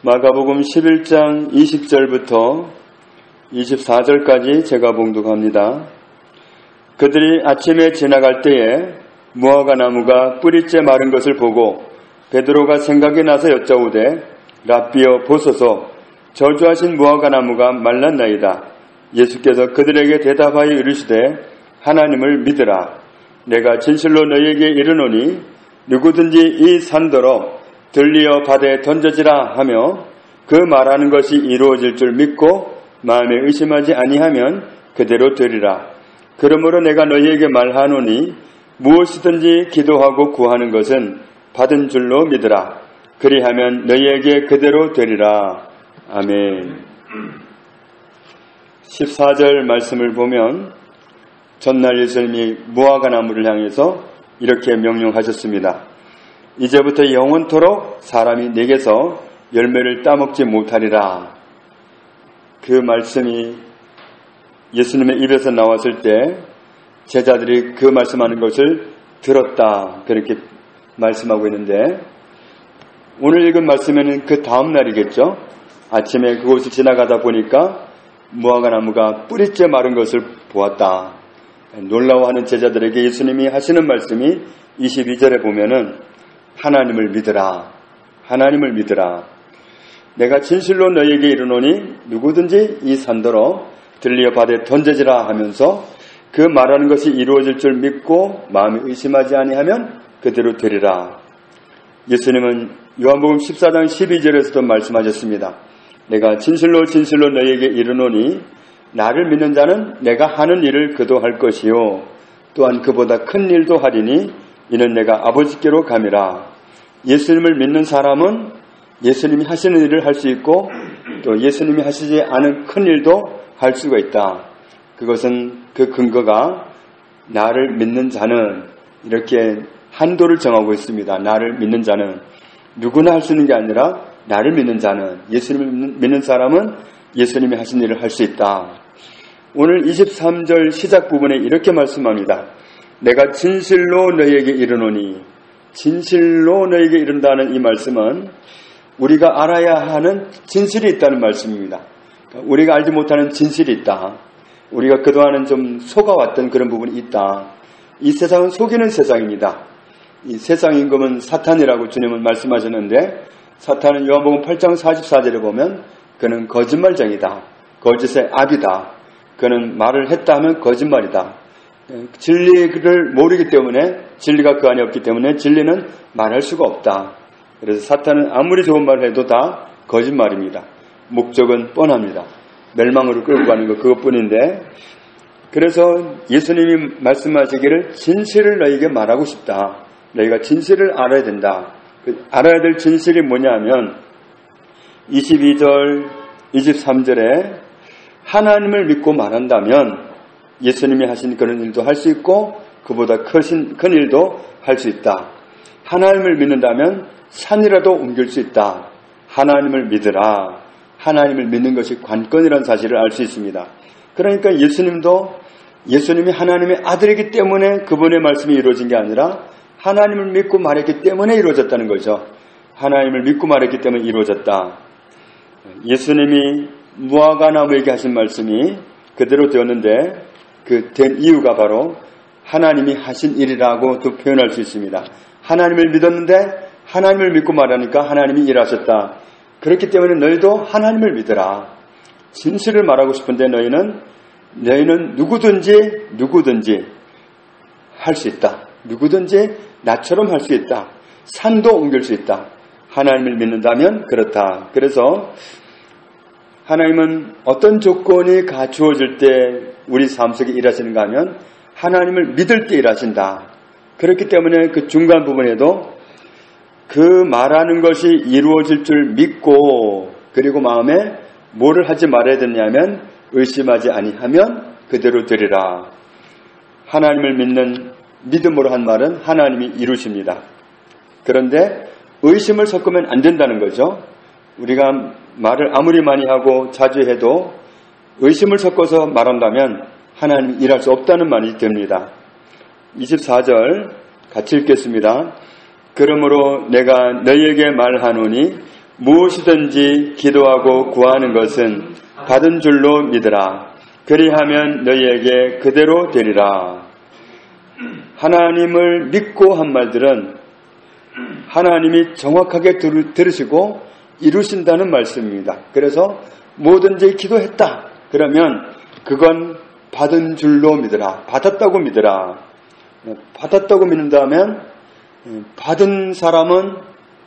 마가복음 11장 20절부터 24절까지 제가 봉독합니다. 그들이 아침에 지나갈 때에 무화과 나무가 뿌리째 마른 것을 보고 베드로가 생각이 나서 여짜오되 랍비여 보소서 저주하신 무화과 나무가 말랐나이다. 예수께서 그들에게 대답하여 이르시되 하나님을 믿으라. 내가 진실로 너희에게 이르노니 누구든지 이 산더러 들리어 바다에 던져지라 하며 그 말하는 것이 이루어질 줄 믿고 마음에 의심하지 아니하면 그대로 되리라. 그러므로 내가 너희에게 말하노니 무엇이든지 기도하고 구하는 것은 받은 줄로 믿으라. 그리하면 너희에게 그대로 되리라. 아멘. 14절 말씀을 보면 전날 예수님이 무화과 나무를 향해서 이렇게 명령하셨습니다. 이제부터 영원토록 사람이 내게서 열매를 따먹지 못하리라. 그 말씀이 예수님의 입에서 나왔을 때 제자들이 그 말씀하는 것을 들었다. 그렇게 말씀하고 있는데 오늘 읽은 말씀에는 그 다음 날이겠죠. 아침에 그곳을 지나가다 보니까 무화과 나무가 뿌리째 마른 것을 보았다. 놀라워하는 제자들에게 예수님이 하시는 말씀이 22절에 보면은 하나님을 믿으라. 하나님을 믿으라. 내가 진실로 너희에게 이르노니 누구든지 이 산더러 들리어 바다에 던져지라 하면서 그 말하는 것이 이루어질 줄 믿고 마음에 의심하지 아니하면 그대로 되리라. 예수님은 요한복음 14장 12절에서도 말씀하셨습니다. 내가 진실로 진실로 너희에게 이르노니 나를 믿는 자는 내가 하는 일을 그도 할 것이요 또한 그보다 큰 일도 하리니 이는 내가 아버지께로 감이라. 예수님을 믿는 사람은 예수님이 하시는 일을 할 수 있고 또 예수님이 하시지 않은 큰 일도 할 수가 있다. 그것은 그 근거가 나를 믿는 자는 이렇게 한도를 정하고 있습니다. 나를 믿는 자는 누구나 할 수 있는 게 아니라 나를 믿는 자는 예수님을 믿는 사람은 예수님이 하신 일을 할 수 있다. 오늘 23절 시작 부분에 이렇게 말씀합니다. 내가 진실로 너희에게 이르노니 진실로 너희에게 이른다는 이 말씀은 우리가 알아야 하는 진실이 있다는 말씀입니다. 우리가 알지 못하는 진실이 있다. 우리가 그동안은 좀 속아왔던 그런 부분이 있다. 이 세상은 속이는 세상입니다. 이 세상 임금은 사탄이라고 주님은 말씀하셨는데 사탄은 요한복음 8장 44절에 보면 그는 거짓말쟁이다. 거짓의 압이다. 그는 말을 했다 하면 거짓말이다. 진리를 모르기 때문에 진리가 그 안에 없기 때문에 진리는 말할 수가 없다. 그래서 사탄은 아무리 좋은 말을 해도 다 거짓말입니다. 목적은 뻔합니다. 멸망으로 끌고 가는 것 그것뿐인데 그래서 예수님이 말씀하시기를 진실을 너희에게 말하고 싶다. 너희가 진실을 알아야 된다. 알아야 될 진실이 뭐냐면 22절 23절에 하나님을 믿고 말한다면 예수님이 하신 그런 일도 할 수 있고 그보다 큰 일도 할 수 있다. 하나님을 믿는다면 산이라도 옮길 수 있다. 하나님을 믿으라. 하나님을 믿는 것이 관건이라는 사실을 알 수 있습니다. 그러니까 예수님이 하나님의 아들이기 때문에 그분의 말씀이 이루어진 게 아니라 하나님을 믿고 말했기 때문에 이루어졌다는 거죠. 하나님을 믿고 말했기 때문에 이루어졌다. 예수님이 무화과 나무에게 하신 말씀이 그대로 되었는데 그 된 이유가 바로 하나님이 하신 일이라고도 표현할 수 있습니다. 하나님을 믿었는데 하나님을 믿고 말하니까 하나님이 일하셨다. 그렇기 때문에 너희도 하나님을 믿으라. 진실을 말하고 싶은데 너희는 누구든지 할 수 있다. 누구든지 나처럼 할 수 있다. 산도 옮길 수 있다. 하나님을 믿는다면 그렇다. 그래서 하나님은 어떤 조건이 갖추어질 때 우리 삶 속에 일하시는가 하면 하나님을 믿을 때 일하신다. 그렇기 때문에 그 중간 부분에도 그 말하는 것이 이루어질 줄 믿고 그리고 마음에 뭐를 하지 말아야 되냐면 의심하지 아니하면 그대로 되리라. 하나님을 믿는 믿음으로 한 말은 하나님이 이루십니다. 그런데 의심을 섞으면 안 된다는 거죠. 우리가 말을 아무리 많이 하고 자주 해도 의심을 섞어서 말한다면 하나님이 일할 수 없다는 말이 됩니다. 24절 같이 읽겠습니다. 그러므로 내가 너희에게 말하노니 무엇이든지 기도하고 구하는 것은 받은 줄로 믿으라. 그리하면 너희에게 그대로 되리라. 하나님을 믿고 한 말들은 하나님이 정확하게 들으시고 이루신다는 말씀입니다. 그래서 뭐든지 기도했다. 그러면 그건 받은 줄로 믿으라. 받았다고 믿으라. 받았다고 믿는다면 받은 사람은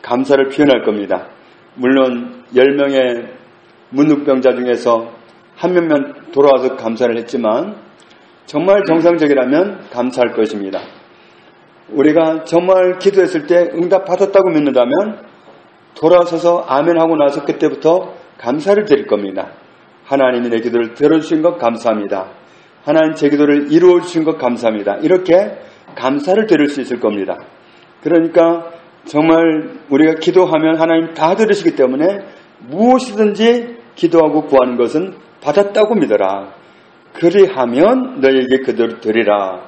감사를 표현할 겁니다. 물론 10명의 문득병자 중에서 한 명만 돌아와서 감사를 했지만 정말 정상적이라면 감사할 것입니다. 우리가 정말 기도했을 때 응답 받았다고 믿는다면 돌아서서 아멘 하고 나서 그때부터 감사를 드릴 겁니다. 하나님이 내 기도를 들어주신 것 감사합니다. 하나님 제 기도를 이루어 주신 것 감사합니다. 이렇게 감사를 드릴 수 있을 겁니다. 그러니까 정말 우리가 기도하면 하나님 다 들으시기 때문에 무엇이든지 기도하고 구하는 것은 받았다고 믿어라. 그리하면 너에게 그대로 되리라.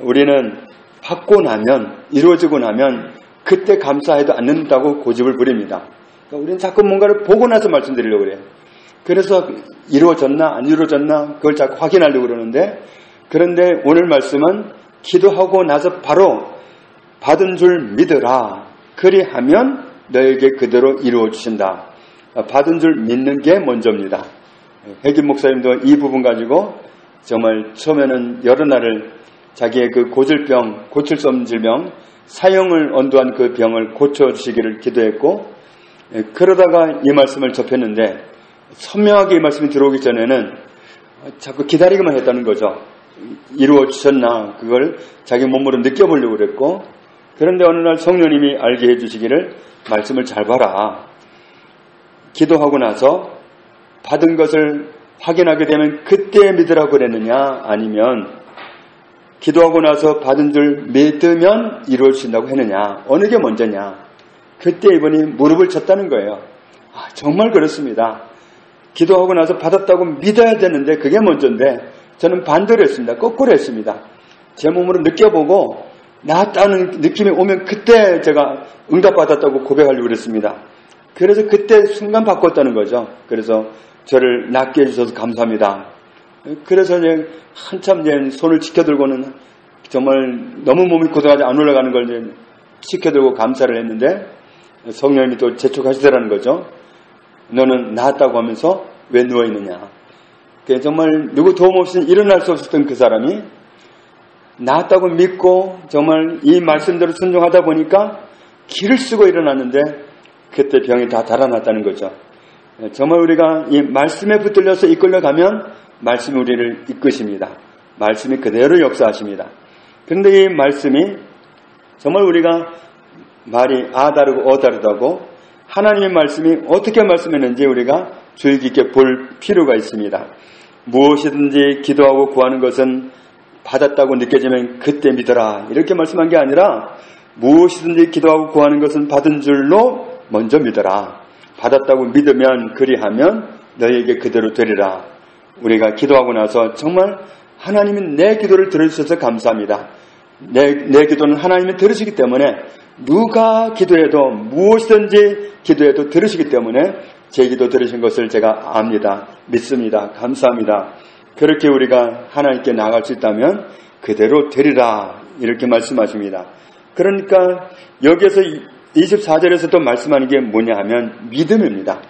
우리는 받고 나면, 이루어지고 나면 그때 감사해도 않는다고 고집을 부립니다. 그러니까 우리는 자꾸 뭔가를 보고 나서 말씀드리려고 그래요. 그래서 이루어졌나 안 이루어졌나 그걸 자꾸 확인하려고 그러는데, 그런데 오늘 말씀은 기도하고 나서 바로 받은 줄 믿으라. 그리하면 너에게 그대로 이루어 주신다. 받은 줄 믿는 게 먼저입니다. 혜김 목사님도 이 부분 가지고 정말 처음에는 여러 날을 자기의 그 고질병, 고칠 수 없는 질병, 사형을 언도한 그 병을 고쳐주시기를 기도했고, 그러다가 이 말씀을 접했는데 선명하게 이 말씀이 들어오기 전에는 자꾸 기다리기만 했다는 거죠. 이루어 주셨나 그걸 자기 몸으로 느껴보려고 그랬고, 그런데 어느 날 성령님이 알게 해주시기를 말씀을 잘 봐라. 기도하고 나서 받은 것을 확인하게 되면 그때 믿으라고 그랬느냐, 아니면 기도하고 나서 받은 줄 믿으면 이루어진다고 했느냐, 어느 게 먼저냐. 그때 이분이 무릎을 쳤다는 거예요. 정말 그렇습니다. 기도하고 나서 받았다고 믿어야 되는데 그게 먼저인데 저는 반대로 했습니다. 거꾸로 했습니다. 제 몸으로 느껴보고 나았다는 느낌이 오면 그때 제가 응답받았다고 고백하려고 그랬습니다. 그래서 그때 순간 바꿨다는 거죠. 그래서 저를 낫게 해주셔서 감사합니다. 그래서 이제 한참 이제 손을 지켜들고는 정말 너무 몸이 고생하지 안 올라가는 걸 이제 지켜들고 감사를 했는데 성령님이 또 재촉하시더라는 거죠. 너는 나았다고 하면서 왜 누워있느냐. 정말 누구 도움 없이 일어날 수 없었던 그 사람이 나았다고 믿고 정말 이 말씀대로 순종하다 보니까 길을 쓰고 일어났는데 그때 병이 다 달아났다는 거죠. 정말 우리가 이 말씀에 붙들려서 이끌려가면 말씀이 우리를 이끄십니다. 말씀이 그대로 역사하십니다. 그런데 이 말씀이 정말 우리가 말이 아 다르고 어 다르다고 하나님의 말씀이 어떻게 말씀했는지 우리가 주의 깊게 볼 필요가 있습니다. 무엇이든지 기도하고 구하는 것은 받았다고 느껴지면 그때 믿어라. 이렇게 말씀한 게 아니라 무엇이든지 기도하고 구하는 것은 받은 줄로 먼저 믿어라. 받았다고 믿으면 그리하면 너희에게 그대로 되리라. 우리가 기도하고 나서 정말 하나님이 내 기도를 들어주셔서 감사합니다. 내 기도는 하나님이 들으시기 때문에 누가 기도해도 무엇이든지 기도해도 들으시기 때문에 제 기도 들으신 것을 제가 압니다. 믿습니다. 감사합니다. 그렇게 우리가 하나님께 나아갈 수 있다면 그대로 되리라. 이렇게 말씀하십니다. 그러니까 여기에서 24절에서 또 말씀하는 게 뭐냐 하면 믿음입니다.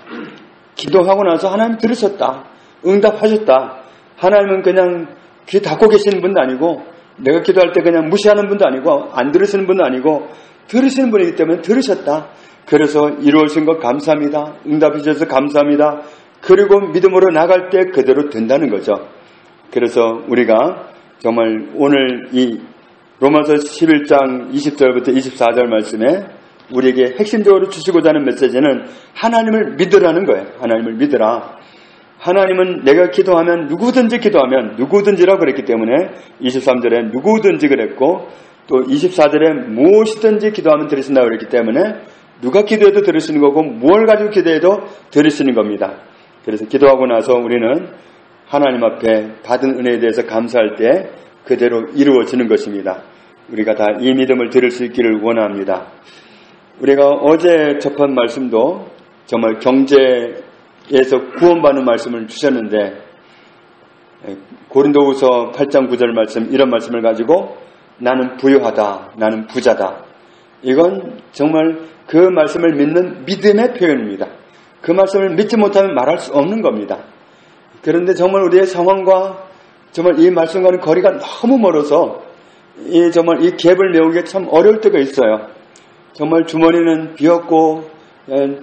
기도하고 나서 하나님 들으셨다. 응답하셨다. 하나님은 그냥 귀 닫고 계시는 분도 아니고 내가 기도할 때 그냥 무시하는 분도 아니고 안 들으시는 분도 아니고 들으시는 분이기 때문에 들으셨다. 그래서 이루어진 것 감사합니다. 응답해 주셔서 감사합니다. 그리고 믿음으로 나갈 때 그대로 된다는 거죠. 그래서 우리가 정말 오늘 이 로마서 11장 20절부터 24절 말씀에 우리에게 핵심적으로 주시고자 하는 메시지는 하나님을 믿으라는 거예요. 하나님을 믿으라. 하나님은 내가 기도하면 누구든지 기도하면 누구든지라고 그랬기 때문에 23절에 누구든지 그랬고 또 24절에 무엇이든지 기도하면 들으신다고 그랬기 때문에 누가 기도해도 들으시는 거고 뭘 가지고 기도해도 들으시는 겁니다. 그래서 기도하고 나서 우리는 하나님 앞에 받은 은혜에 대해서 감사할 때 그대로 이루어지는 것입니다. 우리가 다 이 믿음을 들을 수 있기를 원합니다. 우리가 어제 접한 말씀도 정말 경제에서 구원받는 말씀을 주셨는데 고린도후서 8장 9절 말씀, 이런 말씀을 가지고 나는 부유하다, 나는 부자다. 이건 정말 그 말씀을 믿는 믿음의 표현입니다. 그 말씀을 믿지 못하면 말할 수 없는 겁니다. 그런데 정말 우리의 상황과 정말 이 말씀과는 거리가 너무 멀어서 정말 이 갭을 메우기 참 어려울 때가 있어요. 정말 주머니는 비었고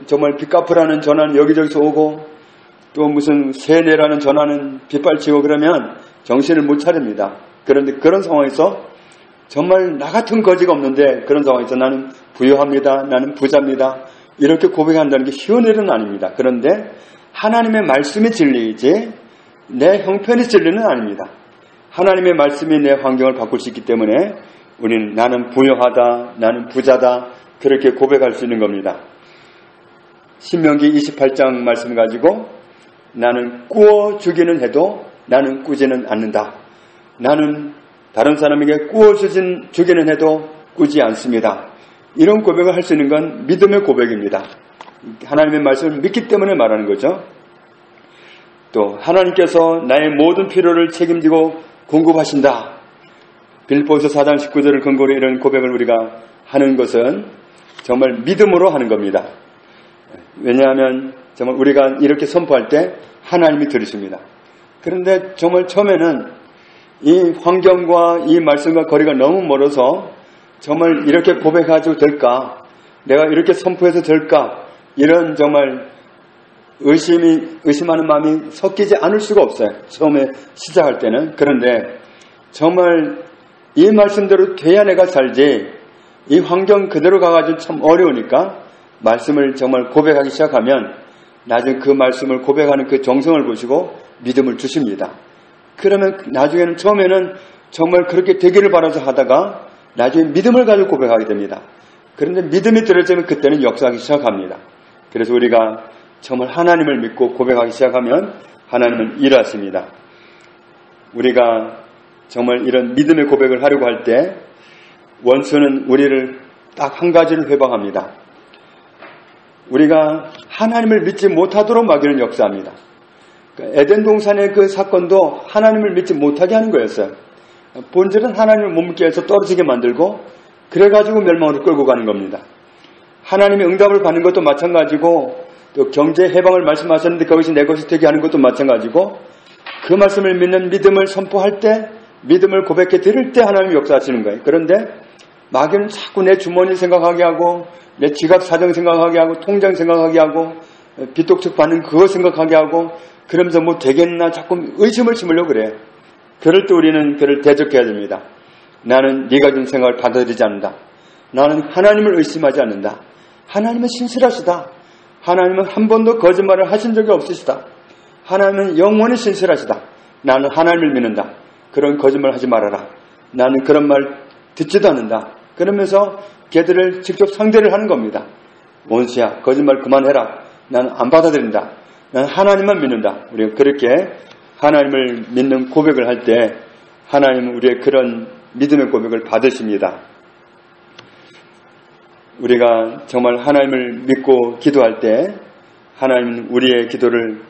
정말 빚 갚으라는 전화는 여기저기서 오고 또 무슨 세 내라는 전화는 빗발치고 그러면 정신을 못 차립니다. 그런데 그런 상황에서 정말 나 같은 거지가 없는데 그런 상황에서 나는 부유합니다. 나는 부자입니다. 이렇게 고백한다는 게 쉬운 일은 아닙니다. 그런데 하나님의 말씀이 진리이지 내 형편이 진리는 아닙니다. 하나님의 말씀이 내 환경을 바꿀 수 있기 때문에 우리는 나는 부유하다, 나는 부자다 그렇게 고백할 수 있는 겁니다. 신명기 28장 말씀 가지고 나는 꾸어 주기는 해도 나는 꾸지는 않는다. 나는 다른 사람에게 꾸어 주기는 해도 꾸지 않습니다. 이런 고백을 할 수 있는 건 믿음의 고백입니다. 하나님의 말씀을 믿기 때문에 말하는 거죠. 또 하나님께서 나의 모든 필요를 책임지고 공급하신다. 빌립보서 4장 19절을 근거로 이런 고백을 우리가 하는 것은 정말 믿음으로 하는 겁니다. 왜냐하면 정말 우리가 이렇게 선포할 때 하나님이 들으십니다. 그런데 정말 처음에는 이 환경과 이 말씀과 거리가 너무 멀어서 정말 이렇게 고백해도 될까? 내가 이렇게 선포해도 될까? 이런 정말 의심하는 마음이 섞이지 않을 수가 없어요. 처음에 시작할 때는. 그런데 정말 이 말씀대로 돼야 내가 살지 이 환경 그대로 가가지고 참 어려우니까 말씀을 정말 고백하기 시작하면 나중에 그 말씀을 고백하는 그 정성을 보시고 믿음을 주십니다. 그러면 나중에는 처음에는 정말 그렇게 되기를 바라서 하다가 나중에 믿음을 가지고 고백하게 됩니다. 그런데 믿음이 들어지면 그때는 역사하기 시작합니다. 그래서 우리가 정말 하나님을 믿고 고백하기 시작하면 하나님은 일하십니다. 우리가 정말 이런 믿음의 고백을 하려고 할 때 원수는 우리를 딱 한 가지를 회방합니다. 우리가 하나님을 믿지 못하도록 막이는 역사합니다. 에덴 동산의 그 사건도 하나님을 믿지 못하게 하는 거였어요. 본질은 하나님을 못 믿게 해서 떨어지게 만들고 그래가지고 멸망으로 끌고 가는 겁니다. 하나님의 응답을 받는 것도 마찬가지고 또 경제 해방을 말씀하셨는데 그것이 내 것이 되게 하는 것도 마찬가지고 그 말씀을 믿는 믿음을 선포할 때 믿음을 고백해 드릴 때 하나님이 역사하시는 거예요. 그런데 마귀는 자꾸 내 주머니 생각하게 하고 내 지갑 사정 생각하게 하고 통장 생각하게 하고 빚독촉 받는 그거 생각하게 하고 그러면서 뭐 되겠나 자꾸 의심을 심으려고 그래. 그럴 때 우리는 그를 대적해야 됩니다. 나는 네가 준 생각을 받아들이지 않는다. 나는 하나님을 의심하지 않는다. 하나님은 신실하시다. 하나님은 한 번도 거짓말을 하신 적이 없으시다. 하나님은 영원히 신실하시다. 나는 하나님을 믿는다. 그런 거짓말 하지 말아라. 나는 그런 말 듣지도 않는다. 그러면서 걔들을 직접 상대를 하는 겁니다. 원수야, 거짓말 그만해라. 나는 안 받아들인다. 나는 하나님만 믿는다. 우리가 그렇게 하나님을 믿는 고백을 할 때 하나님은 우리의 그런 믿음의 고백을 받으십니다. 우리가 정말 하나님을 믿고 기도할 때 하나님은 우리의 기도를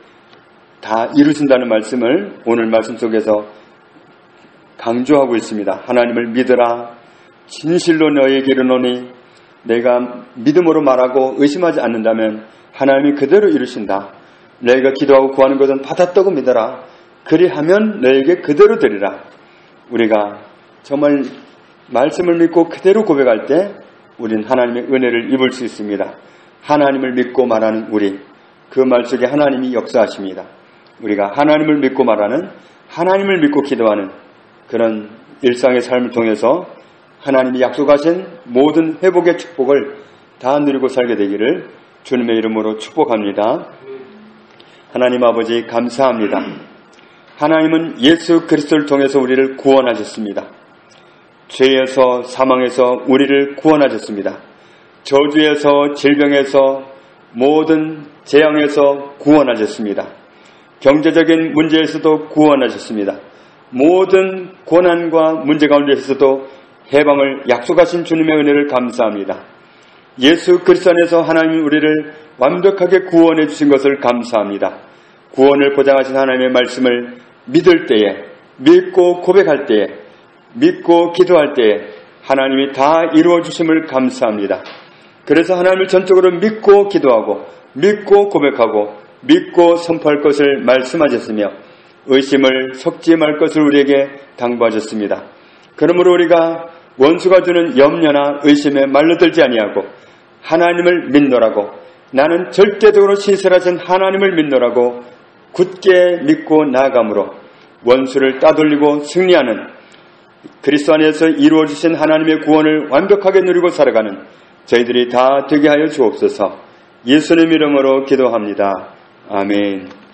다 이루신다는 말씀을 오늘 말씀 속에서 강조하고 있습니다. 하나님을 믿으라. 진실로 너희에게 이르노니 내가 믿음으로 말하고 의심하지 않는다면 하나님이 그대로 이루신다. 너희가 기도하고 구하는 것은 받았다고 믿어라. 그리하면 너희에게 그대로 되리라. 우리가 정말 말씀을 믿고 그대로 고백할 때 우리는 하나님의 은혜를 입을 수 있습니다. 하나님을 믿고 말하는 우리, 그 말 속에 하나님이 역사하십니다. 우리가 하나님을 믿고 말하는, 하나님을 믿고 기도하는 그런 일상의 삶을 통해서 하나님이 약속하신 모든 회복의 축복을 다 누리고 살게 되기를 주님의 이름으로 축복합니다. 하나님 아버지 감사합니다. 하나님은 예수 그리스도를 통해서 우리를 구원하셨습니다. 죄에서 사망에서 우리를 구원하셨습니다. 저주에서 질병에서 모든 재앙에서 구원하셨습니다. 경제적인 문제에서도 구원하셨습니다. 모든 고난과 문제 가운데에서도 해방을 약속하신 주님의 은혜를 감사합니다. 예수 그리스도 안에서 하나님이 우리를 완벽하게 구원해 주신 것을 감사합니다. 구원을 보장하신 하나님의 말씀을 믿을 때에, 믿고 고백할 때에, 믿고 기도할 때에 하나님이 다 이루어 주심을 감사합니다. 그래서 하나님을 전적으로 믿고 기도하고 믿고 고백하고 믿고 선포할 것을 말씀하셨으며 의심을 섞지 말 것을 우리에게 당부하셨습니다. 그러므로 우리가 원수가 주는 염려나 의심에 말려들지 아니하고 하나님을 믿노라고, 나는 절대적으로 신실하신 하나님을 믿노라고 굳게 믿고 나아감으로 원수를 따돌리고 승리하는 그리스도 안에서 이루어주신 하나님의 구원을 완벽하게 누리고 살아가는 저희들이 다 되게 하여 주옵소서. 예수님 이름으로 기도합니다. 아멘.